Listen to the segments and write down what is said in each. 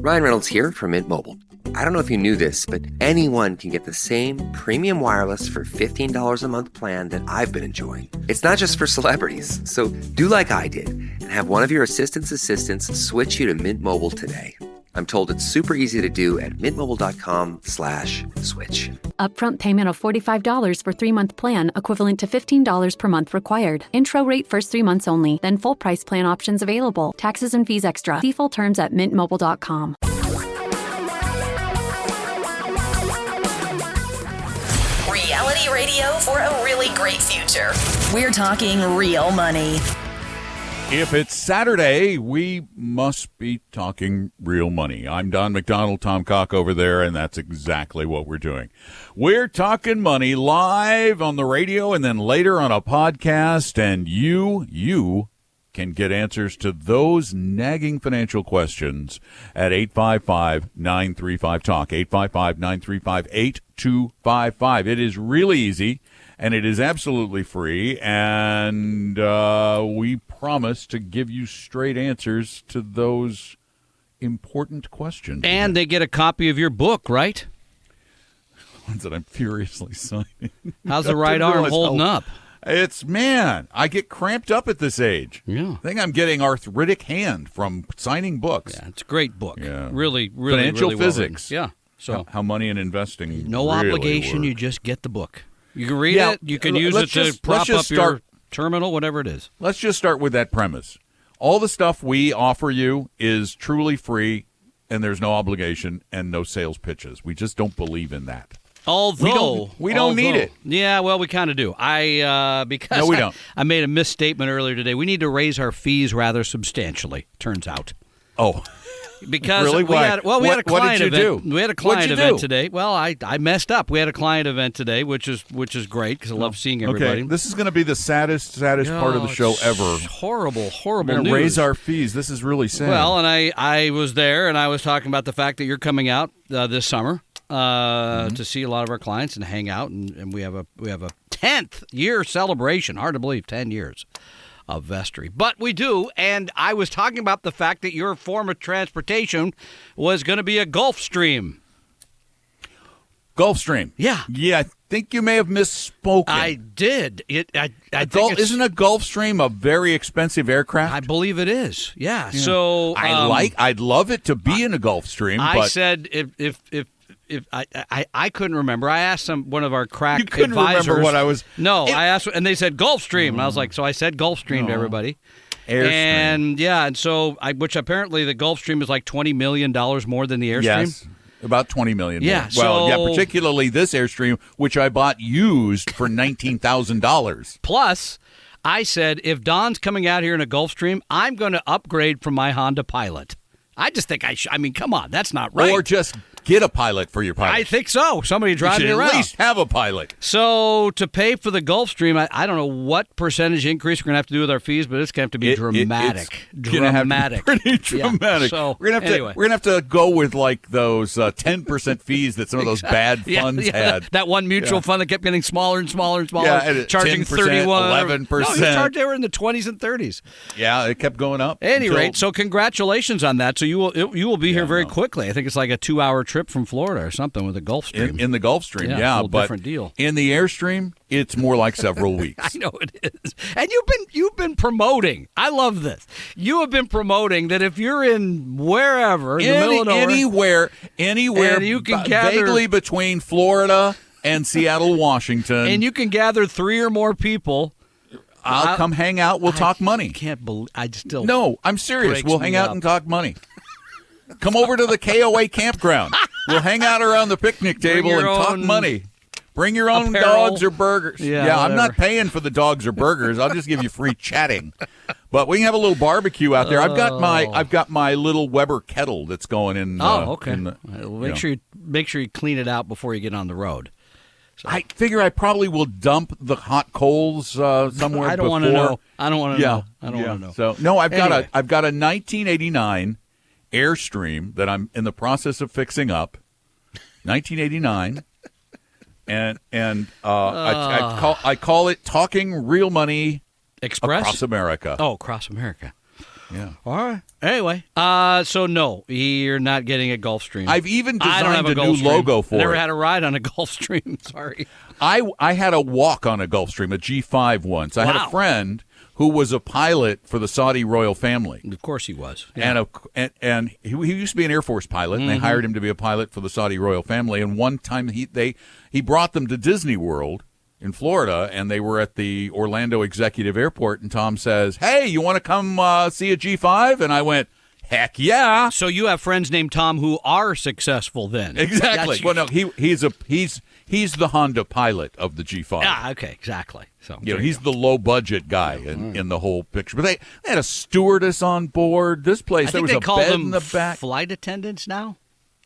Ryan Reynolds here from Mint Mobile. I don't know if you knew this, but anyone can get the same premium wireless for $15 a month plan that I've been enjoying. It's not just for celebrities. So do like I did and have one of your assistants switch you to Mint Mobile today. I'm told it's super easy to do at mintmobile.com/switch. Upfront payment of $45 for 3-month plan, equivalent to $15 per month required. Intro rate first 3 months only, then full price plan options available. Taxes and fees extra. See full terms at mintmobile.com. Reality radio for a really great future. We're talking real money. If it's Saturday, we must be talking real money. I'm Don McDonald, Tom Cock over there, and that's exactly what we're doing. We're talking money live on the radio and then later on a podcast, and you can get answers to those nagging financial questions at 855-935-TALK, 855-935-8255. It is really easy. And it is absolutely free, and we promise to give you straight answers to those important questions. And they get a copy of your book, right? Ones that I'm furiously signing. How's the right arm holding up? I get cramped up at this age. Yeah. I think I'm getting arthritic hand from signing books. Yeah, it's a great book. Yeah. Really, Financial really physics. Well written. Yeah. So how money and investing no really obligation, work. you just get the book. You can read it. You can use it to prop up your terminal, whatever it is. Let's just start with that premise. All the stuff we offer you is truly free, and there's no obligation and no sales pitches. We just don't believe in that. Although we don't need it. Yeah, well, we kind of do. Because no, we don't. I made a misstatement earlier today. We need to raise our fees rather substantially. Turns out. Oh. Because really? we had a client what did you event. do? We had a client event today. Well, I messed up. We had a client event today, which is great because I love seeing everybody. Okay, this is going to be the saddest part of the show ever. Horrible We're going to raise our fees. This is really sad. Well, and I was there, and I was talking about the fact that you're coming out this summer to see a lot of our clients and hang out, and we have a 10th year celebration. Hard to believe, 10 years. Of vestry. But we do, and I was talking about the fact that your form of transportation was going to be a Gulfstream. Gulfstream? Yeah. Yeah, I think you may have misspoken. I did. Isn't a Gulfstream a very expensive aircraft? I believe it is, yeah. So I'd love it to be in a Gulfstream. I said if I couldn't remember. I asked one of our crack you couldn't advisors. Remember what I was. No, I asked, and they said Gulfstream, and I was like, so I said Gulfstream to everybody. Airstream. And yeah, and so which apparently the Gulfstream is like $20 million more than the Airstream. Yes, about $20 million. Yeah. More. Particularly this Airstream, which I bought used for $19,000. Plus, I said if Don's coming out here in a Gulfstream, I'm going to upgrade from my Honda Pilot. I just think I should. I mean, come on, that's not right. Or just get a pilot for your pilot. I think so. Somebody driving you should around. At least have a pilot. So to pay for the Gulfstream, I don't know what percentage increase we're going to have to do with our fees, but it's going to have to be dramatic. Dramatic. Pretty dramatic. Yeah. So we're going to have to go with like those 10% fees that some of those bad funds had. That one mutual fund that kept getting smaller and smaller and smaller, charging 10%, 31, 11%. No, they were in the 20s and 30s. Yeah, it kept going up. At any rate, so congratulations on that. So you will be here very quickly. I think it's like a 2-hour trip from Florida or something with the Gulfstream. In the Gulfstream, a little but different deal. In the Airstream, it's more like several weeks. I know it is. And you've been promoting. I love this. You have been promoting that if you're in wherever, in the middle of nowhere, anywhere, and you can gather vaguely between Florida and Seattle, Washington, and you can gather 3 or more people. I'll come hang out. We'll talk money. Can't believe I still. No, I'm serious. We'll hang out and talk money. Come over to the KOA campground. We'll hang out around the picnic table and talk money. Bring your own dogs or burgers. Yeah, I'm not paying for the dogs or burgers. I'll just give you free chatting. But we can have a little barbecue out there. I've got my little Weber kettle that's going in. Okay. Make sure you clean it out before you get on the road. So. I figure I probably will dump the hot coals somewhere. I don't want to know. I don't want to know. I don't want to know. So no, I've got a 1989 Airstream that I'm in the process of fixing up. 1989. And I call it Talking Real Money Express Across America. Oh, Across America. Yeah. All right. Anyway, so no, you're not getting a Gulfstream. I've even I don't have designed a a new Gulfstream. logo for Never it. had a ride on a Gulfstream. Sorry. I had a walk on a Gulfstream, a G5 once. I had Wow. a friend who was a pilot for the Saudi royal family. Of course he was. And he used to be an Air Force pilot, and they hired him to be a pilot for the Saudi royal family. And one time he brought them to Disney World in Florida, and they were at the Orlando Executive Airport, and Tom says, "Hey, you want to come see a G5?" And I went, "Heck yeah!" So you have friends named Tom who are successful then. Exactly. That's- Well, no, he's the Honda pilot of the G5. Ah, okay, exactly. So You know, there he's the low budget guy in the whole picture. But they had a stewardess on board. This place, I there think was they a call bed them in the back. flight attendants now.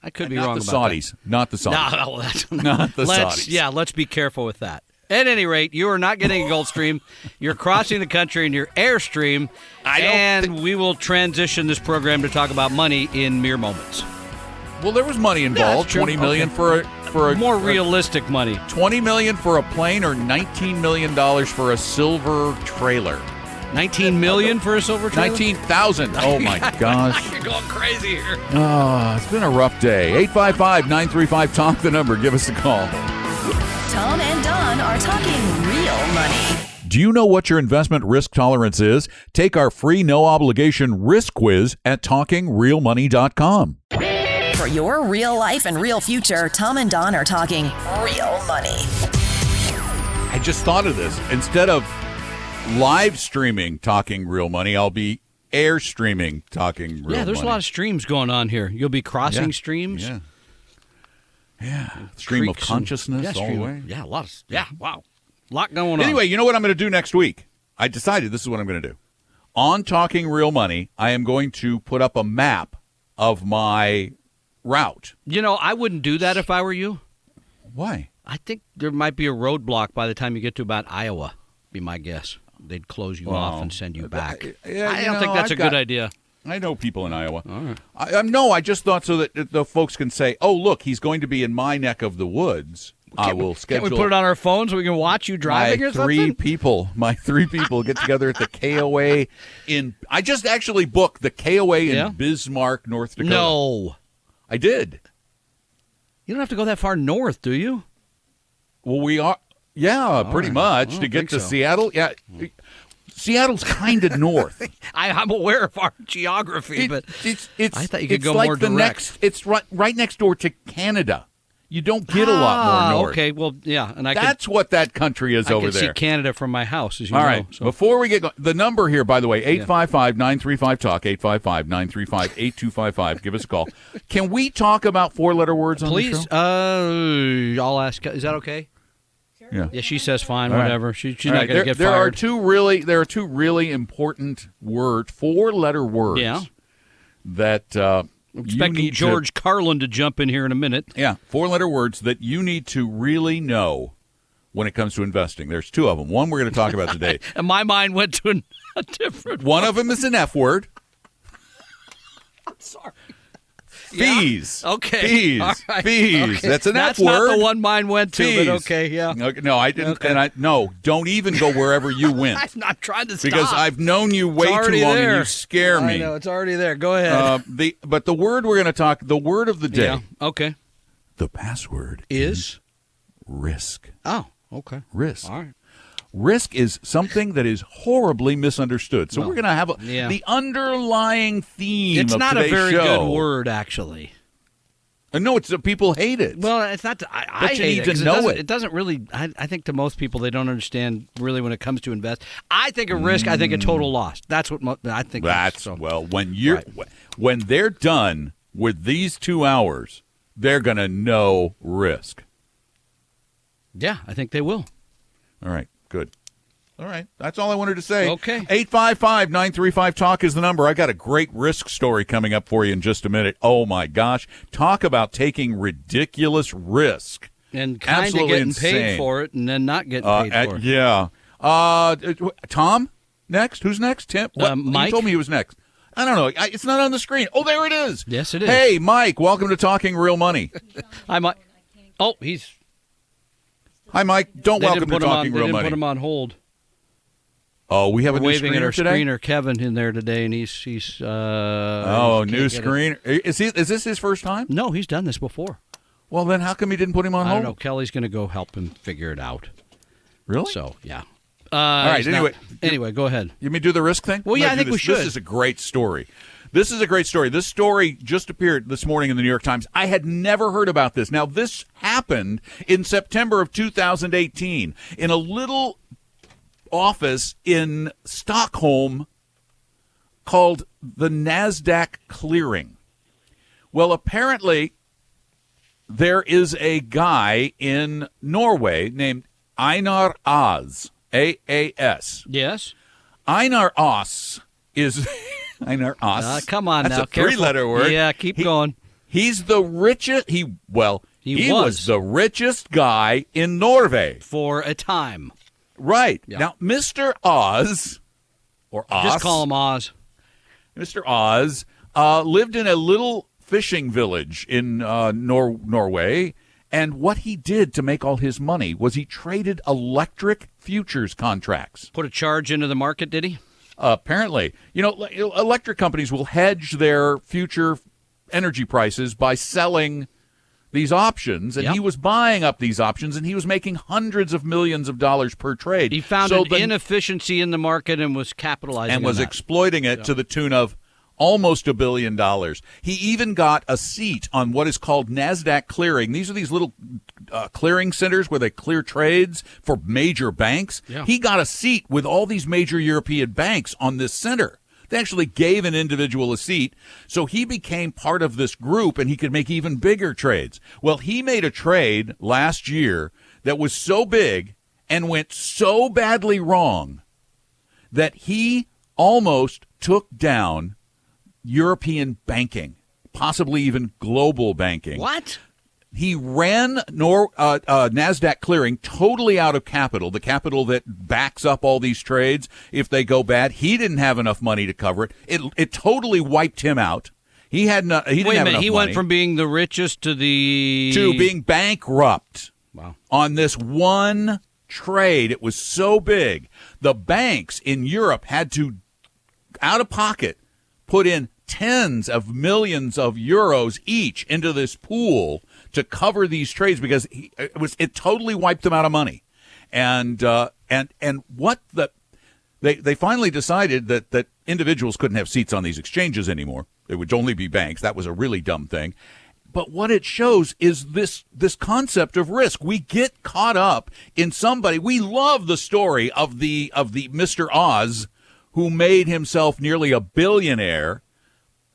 I could be Not wrong the about Saudis. Not the that. Saudis. No, that's Not the let's, Saudis. Yeah, let's be careful with that. At any rate, you are not getting a Gulfstream. You're crossing the country in your Airstream, and we will transition this program to talk about money in mere moments. Well, there was money involved. that's true. $20 million Okay. for a More realistic money. $20 million for a plane, or $19 million for a silver trailer. $19 million for a silver trailer? $19,000. Oh my gosh. You're going crazy here. Oh, it's been a rough day. 855-935-TALK, the number. Give us a call. Tom and Don are talking real money. Do you know what your investment risk tolerance is? Take our free no-obligation risk quiz at talkingrealmoney.com. For your real life and real future, Tom and Don are talking real money. I just thought of this. Instead of live streaming Talking Real Money, I'll be air streaming Talking Real Money. Yeah, there's a lot of streams going on here. You'll be crossing Yeah. streams. Yeah. Stream of Creeks and- consciousness yeah, all stream the of- way. Yeah, a lot of. Yeah, wow. A lot going on. Anyway, you know what I'm going to do next week? I decided this is what I'm going to do. On Talking Real Money, I am going to put up a map of my route. You know, I wouldn't do that if I were you. Why? I think there might be a roadblock by the time you get to about Iowa, be my guess. They'd close you off and send you back. Yeah, I you don't know, think that's I've a good got- idea. I know people in Iowa. All right. I just thought so that the folks can say, "Oh, look, he's going to be in my neck of the woods." I will schedule. Can't we put it on our phone so we can watch you driving my or something? My three people get together at the KOA in. I just actually booked the KOA in Bismarck, North Dakota. No. I did. You don't have to go that far north, do you? Well, we are. Yeah, pretty right. much I don't to get think to so. Seattle. Yeah, Seattle's kind of north. I'm aware of our geography, but it's I thought you could it's go like more the direct. next. It's right next door to Canada. You don't get a lot more north. Okay, well, yeah, and That's what that country is I over can there. see Canada from my house, as you All know. right. So. Before we get going, the number here, by the way, 855-935-TALK, 855-935-8255. Give us a call. Can we talk about four-letter words on Please, the show? I'll ask. Is that okay? Yeah. Yeah, she says fine, All right. whatever. She's All not right, going to get there fired. There are two really important four-letter words. Yeah. That I'm you expecting need George Carlin to jump in here in a minute. Yeah, four-letter words that you need to really know when it comes to investing. There's two of them. One we're going to talk about today. And my mind went to a different One of them is an F word. I'm sorry. Fees. Yeah? Okay. Fees. All right. Fees. Okay. That's an That's F word. not the one mine went to, Fees. but okay, yeah. Okay, no, I didn't. Okay. And no, don't even go wherever you went. I'm not trying to stop. Because I've known you way It's too already long there. and you scare me. I know, it's already there. Go ahead. But the word we're going to talk, the word of the day, Yeah, okay. the password Is? risk. Oh, okay. Risk. All right. Risk is something that is horribly misunderstood. So No. we're going to have Yeah. the underlying theme It's of not a today's very show. good word, actually. No, it's people hate it. Well, it's not. I But you hate need it, to 'cause know doesn't- it. It doesn't really. I think to most people, they don't understand really when it comes to invest. I think a risk. I think a total loss. That's what I think. That's so. well, when you're Right. when they're done with these 2 hours, they're going to know risk. Yeah, I think they will. All right, good. All right, that's all I wanted to say. Okay. 855-935-TALK is the number. I got a great risk story coming up for you in just a minute. Oh, my gosh. Talk about taking ridiculous risk. And kind of Absolutely getting insane. paid for it, and then not getting paid for it. Yeah. Tom, next? Who's next? Tim? What? Mike? You told me he was next. I don't know. It's not on the screen. Oh, there it is. Yes, it is. Hey, Mike, welcome to Talking Real Money. I might. Oh, he's. Hi, Mike. Don't They welcome didn't to put him on. Talking They Real didn't Money. put him on hold. Oh, we have a new waving at screener our today? screener, Kevin, in there today, and he's new can't get it. screener. Is this his first time? No, he's done this before. Well, then how come he didn't put him on I hold? don't know. Kelly's going to go help him figure it out. Really? So, yeah. All right, Anyway, go ahead. You mean do the risk thing? Well, yeah, I'm gonna I think do we this. should. This is a great story. This story just appeared this morning in the New York Times. I had never heard about this. Now, this happened in September of 2018 in a little office in Stockholm called the NASDAQ Clearing. Well, apparently there is a guy in Norway named Einar Aas, A-A-S. Yes? Einar Aas is Einar Aas. Come on That's now. a three-letter word. Yeah, keep going. He's the richest. He He was the richest guy in Norway. For a time. Right. Yeah. Now, Mr. Oz, or Oz. Just call him Oz. Mr. Oz lived in a little fishing village in Norway, and what he did to make all his money was he traded electric futures contracts. Put a charge into the market, did he? Apparently. Electric companies will hedge their future energy prices by selling these options, and Yep. he was buying up these options, and he was making hundreds of millions of dollars per trade. He found an inefficiency in the market and was capitalizing and was on that. exploiting it to the tune of almost $1 billion. He even got a seat on what is called NASDAQ Clearing. These are these little clearing centers where they clear trades for major banks. Yeah. He got a seat with all these major European banks on this center. They actually gave an individual a seat, so he became part of this group, and he could make even bigger trades. Well, he made a trade last year that was so big and went so badly wrong that he almost took down European banking, possibly even global banking. What? He ran NASDAQ Clearing totally out of capital, the capital that backs up all these trades if they go bad. He didn't have enough money to cover it. It totally wiped him out. He didn't have enough money. He went from being the richest to being bankrupt. Wow. On this one trade. It was so big. The banks in Europe had to, out of pocket, put in tens of millions of euros each into this pool to cover these trades because it totally wiped them out of money. And what they finally decided that individuals couldn't have seats on these exchanges anymore. It would only be banks. That was a really dumb thing. But what it shows is this concept of risk. We get caught up in somebody. We love the story of the Mr. Oz who made himself nearly a billionaire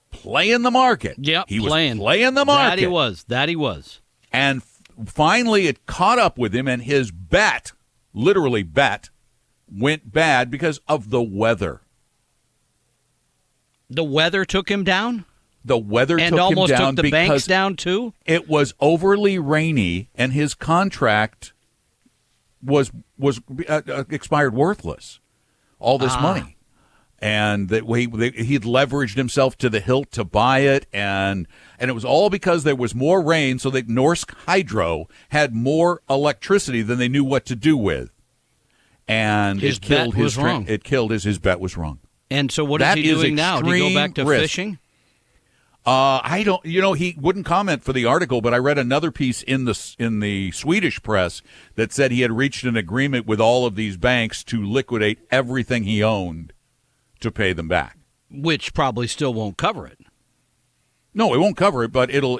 playing the market. Yep, he was playing the market. That he was. And finally it caught up with him, and his bet, literally bet, went bad because of the weather. The weather took him down? The weather and took him almost down took the banks down too? It was overly rainy, and his contract was expired worthless. All this money. And that he'd leveraged himself to the hilt to buy it, and it was all because there was more rain, so that Norsk Hydro had more electricity than they knew what to do with. And his bet was wrong. It killed his bet was wrong. And so what is he doing now? Did he go back to fishing? I don't. He wouldn't comment for the article, but I read another piece in the Swedish press that said he had reached an agreement with all of these banks to liquidate everything he owned to pay them back. Which probably still won't cover it. No, it won't cover it, but it'll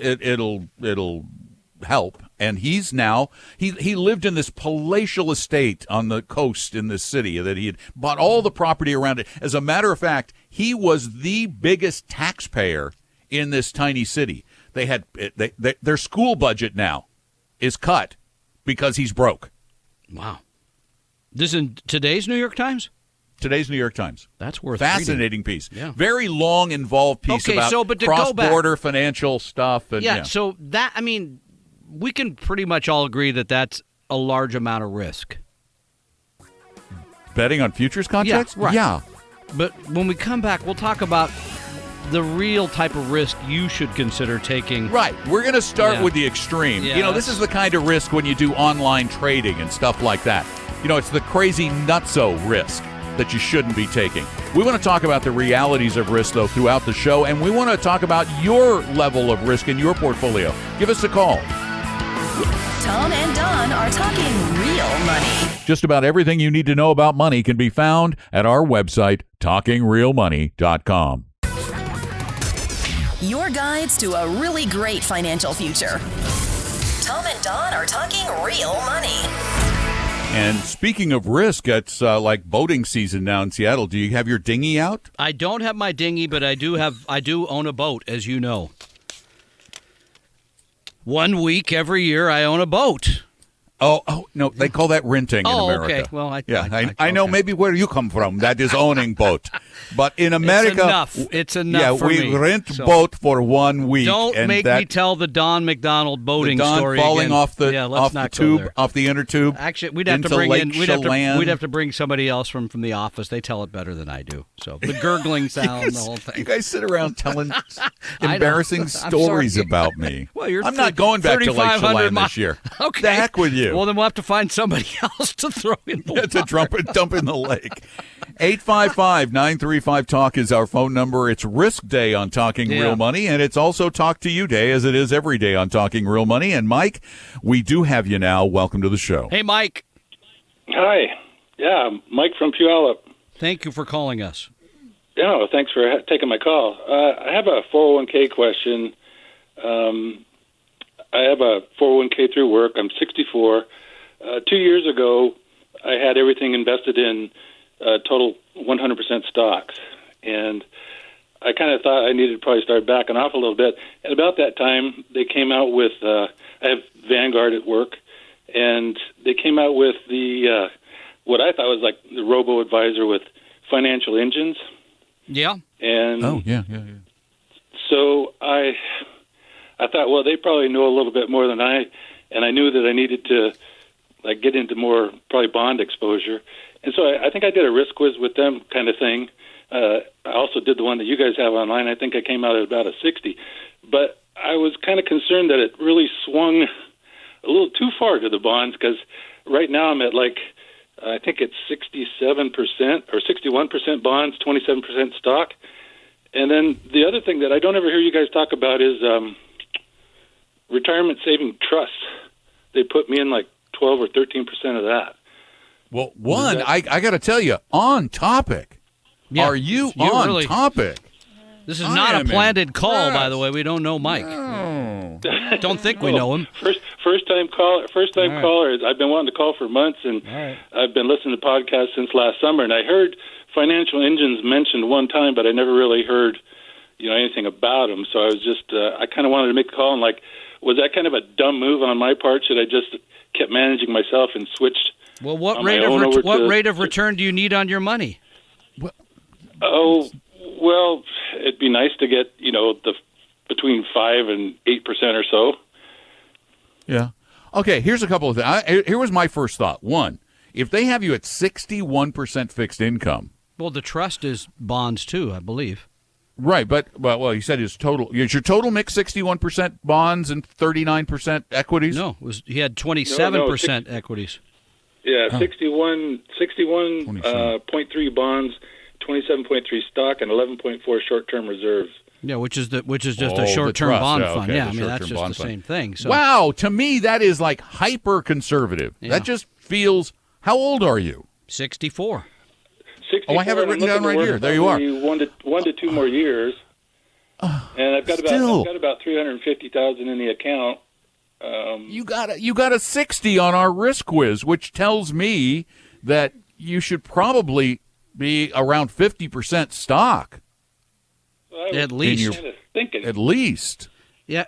help. And he's now he lived in this palatial estate on the coast in this city that he had bought all the property around it. As a matter of fact, he was the biggest taxpayer in this tiny city. They had their school budget now is cut because he's broke. Wow. This is in today's New York Times? Today's New York Times. That's worth fascinating reading. piece. Yeah. Very long, involved piece about cross-border financial stuff. And, so that, I mean, we can pretty much all agree that that's a large amount of risk. Betting on futures contracts? Yeah, right. Yeah. But when we come back, we'll talk about the real type of risk you should consider taking. Right. We're going to start with the extreme. Yeah, this is the kind of risk when you do online trading and stuff like that. It's the crazy nutso risk that you shouldn't be taking. We want to talk about the realities of risk, though, throughout the show, and we want to talk about your level of risk in your portfolio. Give us a call. Tom and Don are talking real money. Just about everything you need to know about money can be found at our website, TalkingRealMoney.com. Your guides to a really great financial future. Tom and Don are talking real money. And speaking of risk, it's like boating season now in Seattle. Do you have your dinghy out? I don't have my dinghy, but I do own a boat, as you know. 1 week every year I own a boat. Oh, no, they call that renting in America. Okay. Well, I know maybe where you come from. That is owning boat. But in America, it's enough for we me. rent boat for 1 week. Don't make me tell the Don McDonald boating story falling again. off the tube, off the inner tube. Actually, we'd have to bring somebody else from the office. They tell it better than I do. So the gurgling sound, the whole thing. You guys sit around telling embarrassing stories about me. Well, I'm not going back to Lake Chelan this year. Okay. The heck with you. Well, then we'll have to find somebody else to throw in the water. to dump in the lake. 855-935-TALK is our phone number. It's Risk Day on Talking Real Money, and it's also Talk to You Day, as it is every day on Talking Real Money. And, Mike, we do have you now. Welcome to the show. Hey, Mike. Hi. Yeah, Mike from Puyallup. Thank you for calling us. Yeah, well, thanks for taking my call. I have a 401k question. I have a 401k through work. I'm 64. 2 years ago, I had everything invested in total 100% stocks. And I kind of thought I needed to probably start backing off a little bit. And about that time, they came out with, I have Vanguard at work, and they came out with the, what I thought was like the robo-advisor with Financial Engines. Yeah. And yeah. So I thought, well, they probably know a little bit more than I, and I knew that I needed to get into more probably bond exposure. And so I think I did a risk quiz with them kind of thing. I also did the one that you guys have online. I think I came out at about a 60. But I was kind of concerned that it really swung a little too far to the bonds, because right now I'm at I think it's 67% or 61% bonds, 27% stock. And then the other thing that I don't ever hear you guys talk about is retirement saving trusts. They put me in 12 or 13% of that. Well, I got to tell you, on topic. Yeah, Are you on really, topic? This is not a planted call, by the way. We don't know Mike. No. Don't think we know him. First time caller. I've been wanting to call for months, and I've been listening to podcasts since last summer. And I heard Financial Engines mentioned one time, but I never really heard anything about them. So I was just I kind of wanted to make a call, and was that kind of a dumb move on my part? Should I just kept managing myself and switched? Well, what rate of return do you need on your money? Well, it'd be nice to get between 5 and 8% or so. Yeah. Okay. Here's a couple of things. Here was my first thought. One, if they have you at 61% fixed income. Well, the trust is bonds too, I believe. Right, but you said is your total mix 61% bonds and 39% equities? No, he had 27% equities. Yeah, 61.3 bonds, 27.3 stock, and 11.4 short-term reserves. Yeah, which is just a short-term bond fund. Okay, I mean that's just the same thing. So. Wow, to me that is hyper conservative. Yeah. That just feels. How old are you? 64. 64, I have it written down right here. There you are. 1 to 2 more years, and I've got about $350,000 in the account. You got a 60 on our risk quiz, which tells me that you should probably be around 50% stock. Well, at least. At least. Yeah.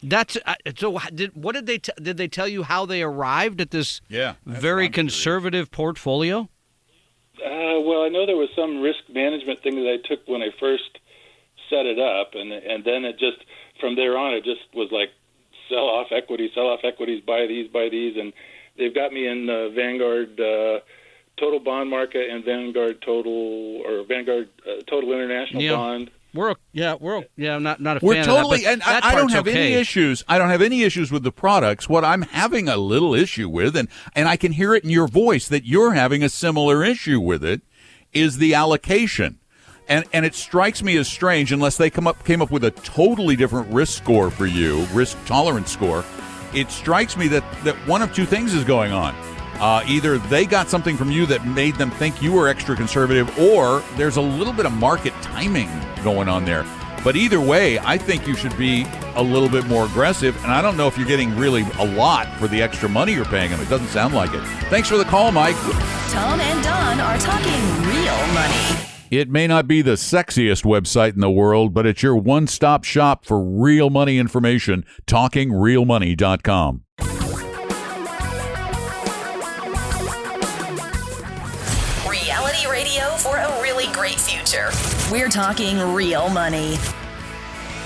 That's so. Did they tell you how they arrived at this very conservative portfolio? Well, I know there was some risk management thing that I took when I first set it up, and then it just from there on it just was sell off equities, buy these, and they've got me in Vanguard Total Bond Market and Vanguard Total International Bond. We're not a We're fan totally, of that, but and that I don't part's have any okay. issues. I don't have any issues with the products. What I'm having a little issue with, and I can hear it in your voice that you're having a similar issue with it, is the allocation. And it strikes me as strange, unless they came up with a totally different risk score for you, risk tolerance score. It strikes me that one of two things is going on. Either they got something from you that made them think you were extra conservative, or there's a little bit of market timing going on there. But either way, I think you should be a little bit more aggressive, and I don't know if you're getting really a lot for the extra money you're paying them. It doesn't sound like it. Thanks for the call, Mike. Tom and Don are talking real money. It may not be the sexiest website in the world, but it's your one-stop shop for real money information, talkingrealmoney.com. Reality radio for a really great future. We're talking real money.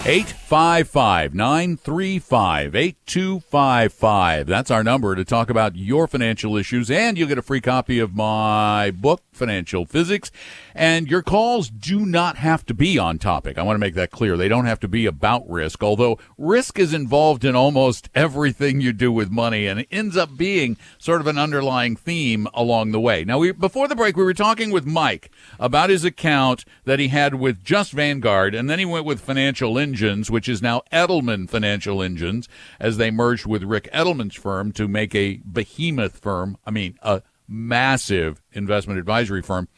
855-935-8255. That's our number to talk about your financial issues, and you'll get a free copy of my book, Financial Physics. And your calls do not have to be on topic. I want to make that clear. They don't have to be about risk, although risk is involved in almost everything you do with money, and it ends up being sort of an underlying theme along the way. Now, before the break, we were talking with Mike about his account that he had with just Vanguard, and then he went with Financial Engines, which is now Edelman Financial Engines, as they merged with Rick Edelman's firm to make a behemoth firm. I mean, a massive investment advisory firm.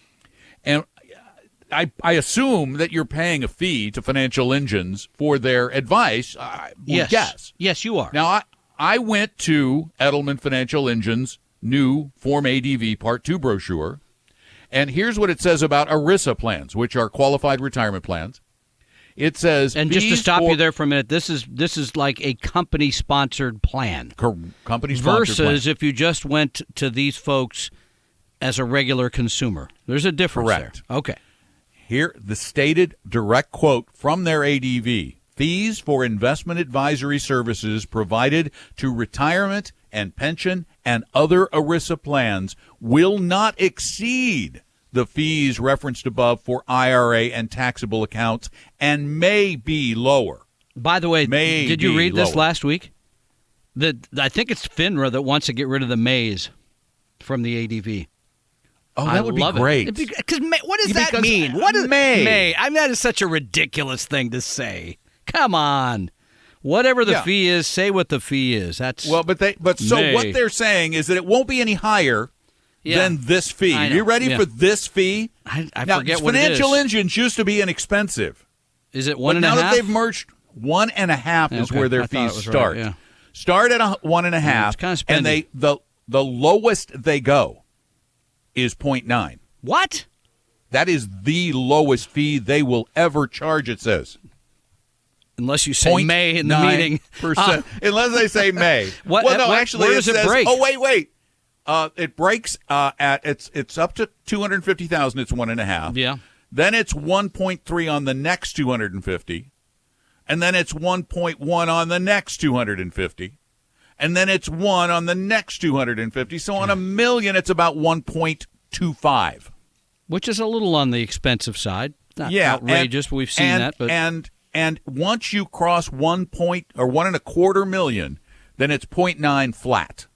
And I assume that you're paying a fee to Financial Engines for their advice. I would guess. Yes, you are. Now, I went to Edelman Financial Engines' new Form ADV Part 2 brochure, and here's what it says about ERISA plans, which are qualified retirement plans. It says, and just to stop you there for a minute, this is like a company-sponsored plan. Company-sponsored plan. Versus if you just went to these folks as a regular consumer. There's a difference Correct. there. Okay. Here, the stated direct quote from their ADV: fees for investment advisory services provided to retirement and pension and other ERISA plans will not exceed the fees referenced above for IRA and taxable accounts and may be lower. By the way, did you read this lower. last week? I think it's FINRA that wants to get rid of the mays from the ADV. Oh, that would be great. Because what does that mean? What is May? I mean, that is such a ridiculous thing to say. Come on. Whatever the fee is, say what the fee is. That's what they're saying is that it won't be any higher than this fee. Are you ready for this fee? I now, forget what it is. Financial Engines used to be inexpensive. Is it 1.5? But now that they've merged, 1.5 is where their fees start. Right, yeah. Start at 1.5, it's kind of and the lowest they go is 0.9. What? That is the lowest fee they will ever charge, it says. Unless you say May in the meeting. Unless they say May. Actually, where does it break? Oh, wait. It breaks it's up to 250,000. It's 1.5. Yeah. Then it's 1.3 on the next 250, and then it's 1.1 on the next 250, and then it's 1 on the next 250. So on $1 million, it's about 1.25, which is a little on the expensive side. Not outrageous. We've seen that, but and once you cross 1.25 million, then it's 0.9 flat.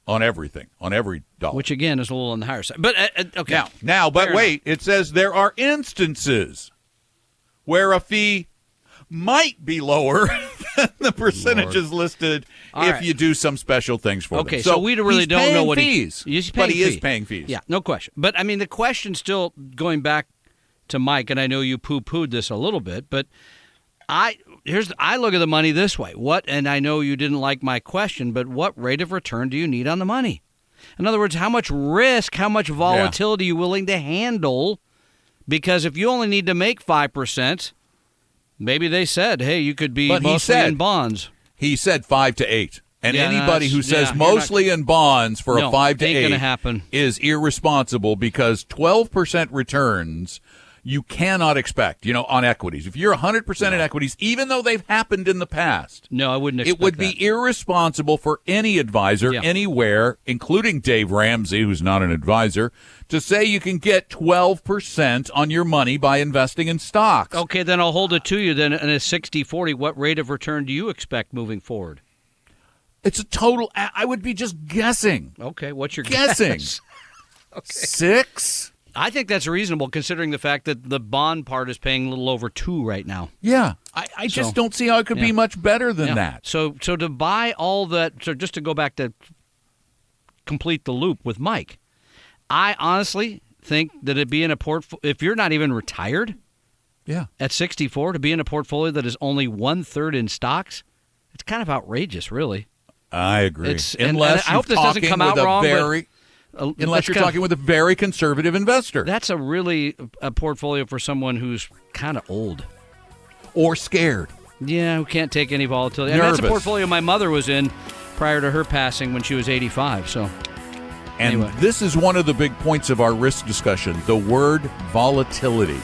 On everything, on every dollar. Which, again, is a little on the higher side. But, okay. Now, but wait. It says there are instances where a fee might be lower than the percentages listed you do some special things for them. Okay, so we really don't know what he's paying fees. He is paying fees. Yeah, no question. But, I mean, the question still, going back to Mike, and I know you poo-pooed this a little bit, but I look at the money this way. And I know you didn't like my question, but what rate of return do you need on the money? In other words, how much risk, how much volatility are you willing to handle? Because if you only need to make 5%, maybe they said, hey, you could be mostly in bonds. He said 5 to 8. And anybody who says mostly in bonds for a 5 to 8 gonna happen. is irresponsible, because 12% returns you cannot expect, on equities. If you're 100% in equities, even though they've happened in the past, No, I wouldn't expect it would that. be irresponsible for any advisor Yeah. anywhere, including Dave Ramsey, who's not an advisor, to say you can get 12% on your money by investing in stocks. Okay, then I'll hold it to you. Then in a 60-40, what rate of return do you expect moving forward? It's a total, I would be just guessing. Okay, what's your Guessing. guess? 6? I think that's reasonable considering the fact that the bond part is paying a little over 2 right now. Yeah. I just So, don't see how it could be much better than Yeah. that. So to buy all that, so just to go back to complete the loop with Mike, I honestly think that it'd be in a if you're not even retired Yeah. at 64, to be in a portfolio that is only 1/3 in stocks, it's kind of outrageous, really. I agree. And Unless I hope you're this doesn't talking come out with a wrong, but- very, unless you're talking with a very conservative investor That's a really a portfolio for someone who's kind of old. or scared. Yeah, who can't take any volatility. And that's a Nervous. portfolio my mother was in prior to her passing when she was 85. So And Anyway. this is one of the big points of our risk discussion, the word volatility.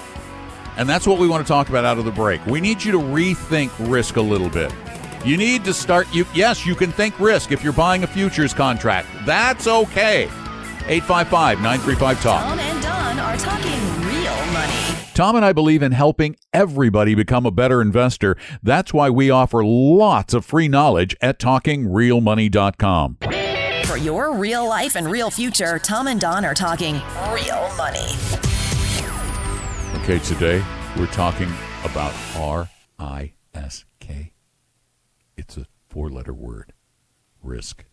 And that's what we want to talk about out of the break. We need you to rethink risk a little bit. You need to start, yes, you can think risk if you're buying a futures contract. That's okay. 855-935-TALK. Tom and Don are talking real money. Tom and I believe in helping everybody become a better investor. That's why we offer lots of free knowledge at TalkingRealMoney.com. For your real life and real future, Tom and Don are talking real money. Okay, today we're talking about RISK. It's a 4-letter word, risk.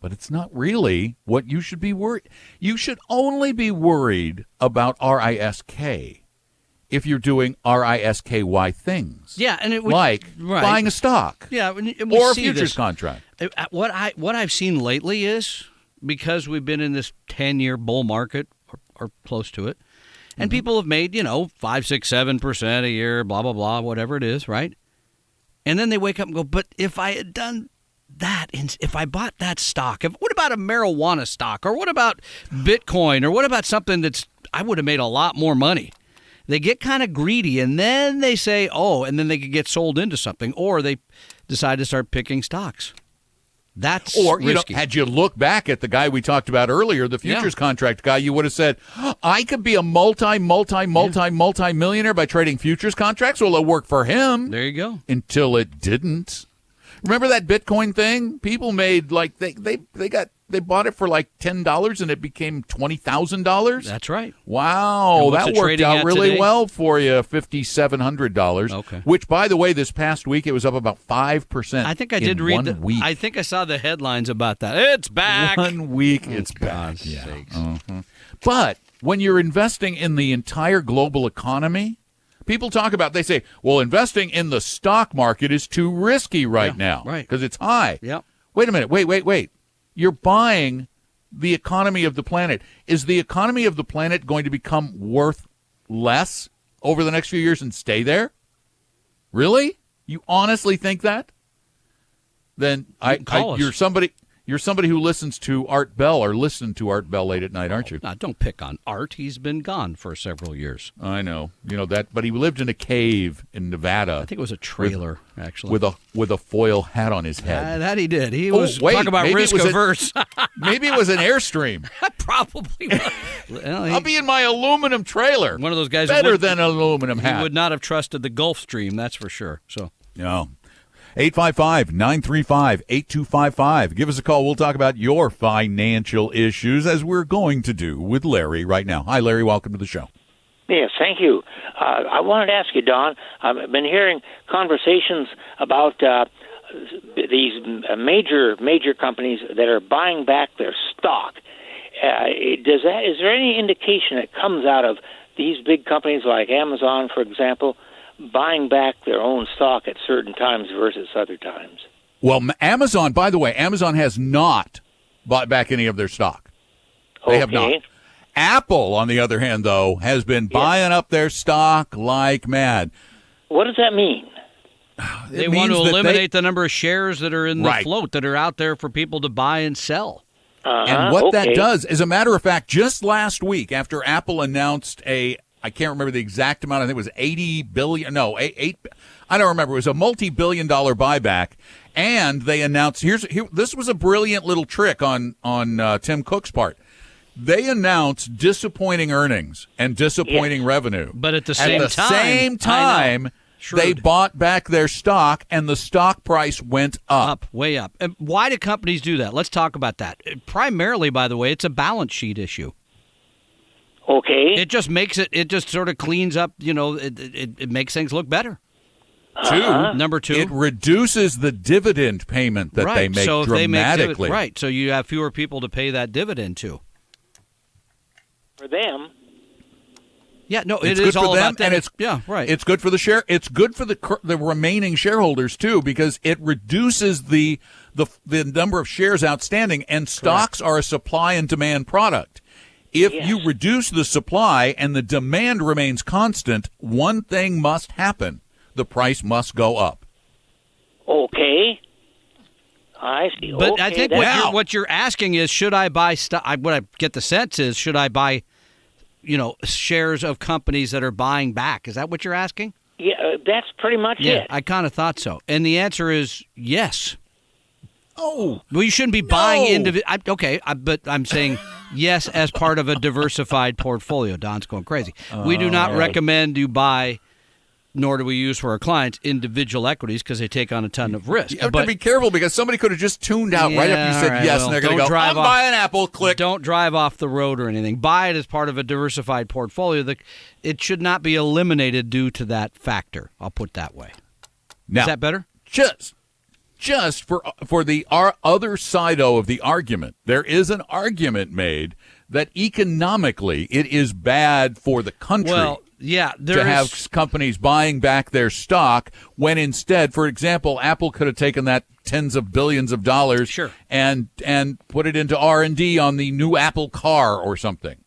But it's not really what you should be worried. You should only be worried about RISK if you're doing RISKY things. yeah, and it would Like right. buying a stock Yeah, and we or a see futures this. contract. What I've seen lately is because we've been in this 10-year bull market or close to it, and people have made 5, 6, 7% a year, blah blah blah, whatever it is, right? And then they wake up and go, but if I had done that, if I bought that stock, what about a marijuana stock, or what about Bitcoin, or what about something I would have made a lot more money. They get kind of greedy, and then they say, and then they could get sold into something, or they decide to start picking stocks. That's Or, risky. had you looked back at the guy we talked about earlier, the futures contract guy, you would have said, I could be a multi-millionaire by trading futures contracts. Well, it worked for him There you go. until it didn't. Remember that Bitcoin thing? People made they bought it for like $10 and it became $20,000. That's right. Wow, And what's that it worked trading out at really today? well for you, $5,700. Okay. Which, by the way, this past week it was up about 5%. I think I in did read 1 week. I think I saw the headlines about that. It's back. 1 week, it's back. God's Yeah. sakes. But when you're investing in the entire global economy, people talk about, they say, well, investing in the stock market is too risky right now. right. Because it's high. Yep. Wait a minute. Wait. You're buying the economy of the planet. Is the economy of the planet going to become worth less over the next few years and stay there? Really? You honestly think that? Then call us. you're somebody who listens to Art Bell or listened to Art Bell late at night, aren't you? Now, don't pick on Art. He's been gone for several years. I know. You know that, but he lived in a cave in Nevada. I think it was a trailer, actually. with a foil hat on his head. That he did. He Oh, was wait, talking about maybe it risk was averse. Maybe it was an Airstream. Probably. Was. Well, I'll be in my aluminum trailer. one of those guys who better would- than an aluminum He hat. would not have trusted the Gulfstream, that's for sure. So No. 855-935-8255. Give us a call. We'll talk about your financial issues as we're going to do with Larry right now. Hi, Larry. Welcome to the show. Yes, thank you. I wanted to ask you, Don, I've been hearing conversations about these major companies that are buying back their stock. Is there any indication that comes out of these big companies like Amazon, for example, buying back their own stock at certain times versus other times? Well, Amazon, by the way, Amazon has not bought back any of their stock. They have not. Okay. Apple, on the other hand, though, has been buying up their stock like mad. What does that mean? they It want to means that eliminate the number of shares that are in the Right. float that are out there for people to buy and sell. And what that Okay. does, as a matter of fact, just last week after Apple announced a I can't remember the exact amount. I think it was 80 billion. No, eight. I don't remember. It was a multi-billion-dollar buyback, and they announced. This was a brilliant little trick on Tim Cook's part. They announced disappointing earnings and disappointing revenue, but at the same time, they bought back their stock, and the stock price went up. Way up. And why do companies do that? Let's talk about that. Primarily, by the way, it's a balance sheet issue. Okay. It just makes it. It just sort of cleans up. It makes things look better. Number two, it reduces the dividend payment that they make dramatically. Right. So you have fewer people to pay that dividend to. For them. Yeah, no, it's it is good all for them, about that. And right. It's good for the share. It's good for the remaining shareholders too, because it reduces the number of shares outstanding. And stocks are a supply and demand product. If you reduce the supply and the demand remains constant, one thing must happen: the price must go up. Okay. I see. But okay, I think what you're asking is, should I buy stock? What I get the sense is, should I buy, shares of companies that are buying back? Is that what you're asking? Yeah, that's pretty much it. I kind of thought so. And the answer is yes. Oh. Well, you shouldn't be buying individual. But I'm saying yes as part of a diversified portfolio. Don's going crazy. We do not recommend you buy, nor do we use for our clients, individual equities because they take on a ton of risk. You have to be careful because somebody could have just tuned out right after you said yes, and they're going to go, I'm buying Apple, click. Don't drive off the road or anything. Buy it as part of a diversified portfolio. It should not be eliminated due to that factor. I'll put it that way. Now, is that better? Just for the other side of the argument, there is an argument made that economically it is bad for the country. Well, to have companies buying back their stock when instead, for example, Apple could have taken that tens of billions of dollars and put it into R&D on the new Apple car or something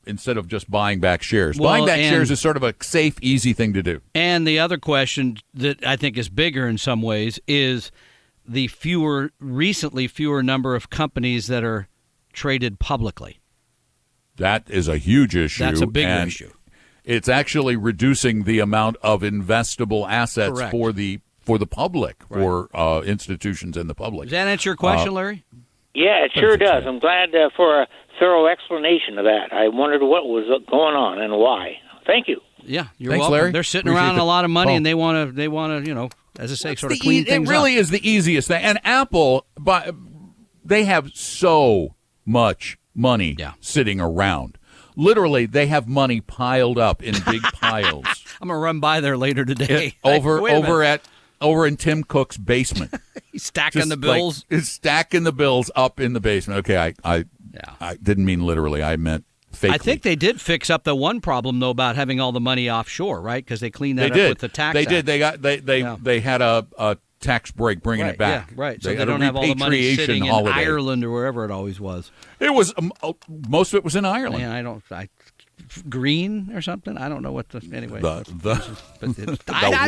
instead of just buying back shares. Buying back shares is sort of a safe, easy thing to do. And the other question that I think is bigger in some ways is the recently fewer number of companies that are traded publicly. That is a huge issue. That's a bigger issue. It's actually reducing the amount of investable assets for the public, for institutions and the public. Does that answer your question, Larry? Yeah, it sure does. I'm glad for a thorough explanation of that. I wondered what was going on and why. Thank you. Yeah, you're Thanks, welcome. Larry. They're sitting around a lot of money, and they want to, as I say, sort of clean things up. It really is the easiest thing. And Apple, they have so much money sitting around. Literally, they have money piled up in big piles. I'm gonna run by there later today. Over in Tim Cook's basement. He's stacking the bills. Stacking the bills up in the basement. Okay, I didn't mean literally. I meant fakely. I think they did fix up the one problem though about having all the money offshore, right? Because they cleaned that up with the tax. They did. They had a tax break bringing it back. Yeah, right. So they don't have all the money sitting in Ireland or wherever it always was. It was most of it was in Ireland. Man, green or something. I don't know what anyway. I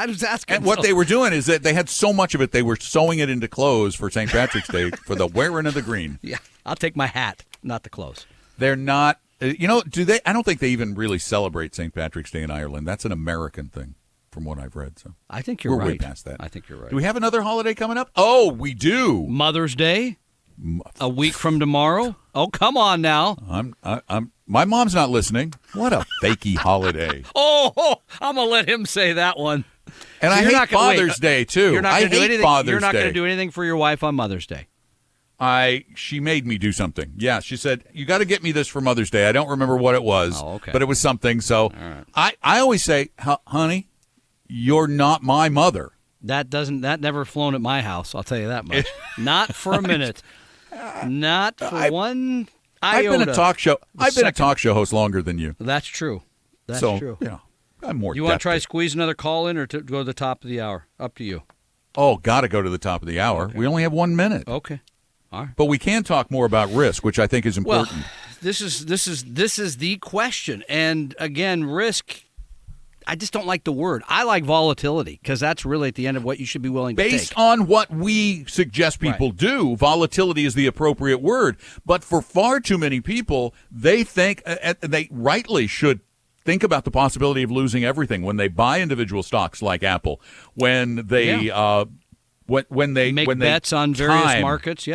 was asking. And what they were doing is that they had so much of it, they were sewing it into clothes for St. Patrick's Day for the wearing of the green. Yeah, I'll take my hat, not the clothes. They're not. Do they? I don't think they even really celebrate St. Patrick's Day in Ireland. That's an American thing, from what I've read. So I think you're right. We're way past that. I think you're right. Do we have another holiday coming up? Oh, we do. Mother's Day. A week from tomorrow. Oh, come on now. My mom's not listening. What a fakey holiday. Oh, I'm gonna let him say that one. And I hate Father's Day too. You're not going to do anything for your wife on Mother's Day. She made me do something. Yeah, she said, you got to get me this for Mother's Day. I don't remember what it was, but it was something. So I always say, honey, you're not my mother. That never flown at my house. I'll tell you that much. Not for a minute. Not for one iota. I've been a talk show host longer than you. That's true. That's true. I'm more. You want to try squeeze another call in or to go to the top of the hour? Up to you. Oh, got to go to the top of the hour. Okay. We only have 1 minute. Okay. All right. But we can talk more about risk, which I think is important. Well, this is the question. And again, risk. I just don't like the word. I like volatility because that's really at the end of what you should be willing to take. Based on what we suggest people do, volatility is the appropriate word. But for far too many people, they think, they rightly should think about the possibility of losing everything when they buy individual stocks like Apple, when they when they bets on various markets,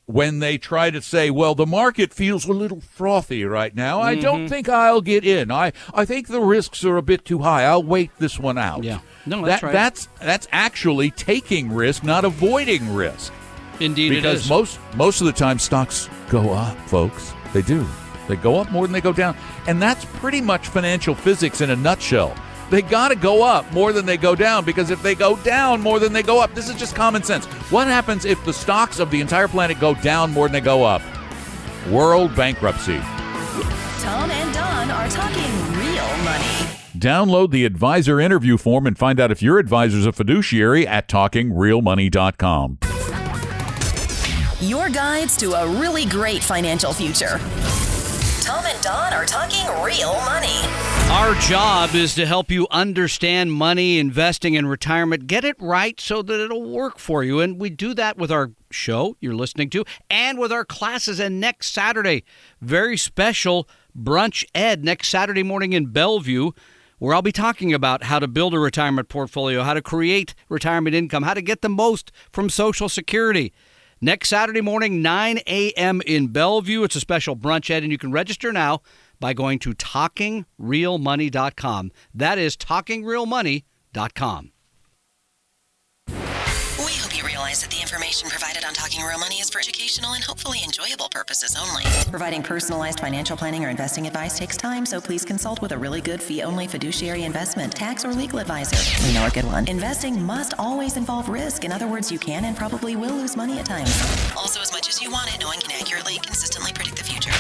when they try to say, well, the market feels a little frothy right now, I don't think I'll get in. I think the risks are a bit too high. I'll wait this one out. Yeah, no, that's right. That's actually taking risk, not avoiding risk. Indeed, it is. Because most of the time stocks go up, folks. They do. They go up more than they go down, and that's pretty much financial physics in a nutshell. They got to go up more than they go down, because if they go down more than they go up, this is just common sense. What happens if the stocks of the entire planet go down more than they go up? World bankruptcy. Tom and Don are talking real money. Download the advisor interview form and find out if your advisor's a fiduciary at TalkingRealMoney.com. Your guides to a really great financial future. Tom and Don are talking real money. Our job is to help you understand money, investing, and retirement. Get it right so that it'll work for you. And we do that with our show you're listening to and with our classes. And next Saturday, very special Brunch Ed next Saturday morning in Bellevue, where I'll be talking about how to build a retirement portfolio, how to create retirement income, how to get the most from Social Security. Next Saturday morning, 9 a.m. in Bellevue. It's a special Brunch Ed, and you can register now by going to TalkingRealMoney.com. That is TalkingRealMoney.com. We hope you realize that the information provided on Talking Real Money is for educational and hopefully enjoyable purposes only. Providing personalized financial planning or investing advice takes time, so please consult with a really good fee-only fiduciary investment, tax, or legal advisor. We know a good one. Investing must always involve risk. In other words, you can and probably will lose money at times. Also, as much as you want it, no one can accurately and consistently predict the future.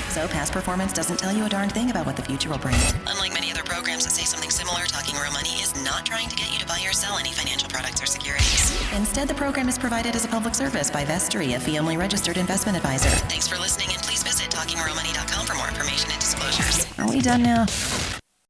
So past performance doesn't tell you a darn thing about what the future will bring. Unlike many other programs that say something similar, Talking Real Money is not trying to get you to buy or sell any financial products or securities. Instead, the program is provided as a public service by Vestry, a fee-only registered investment advisor. Thanks for listening, and please visit TalkingRealMoney.com for more information and disclosures. Are we done now?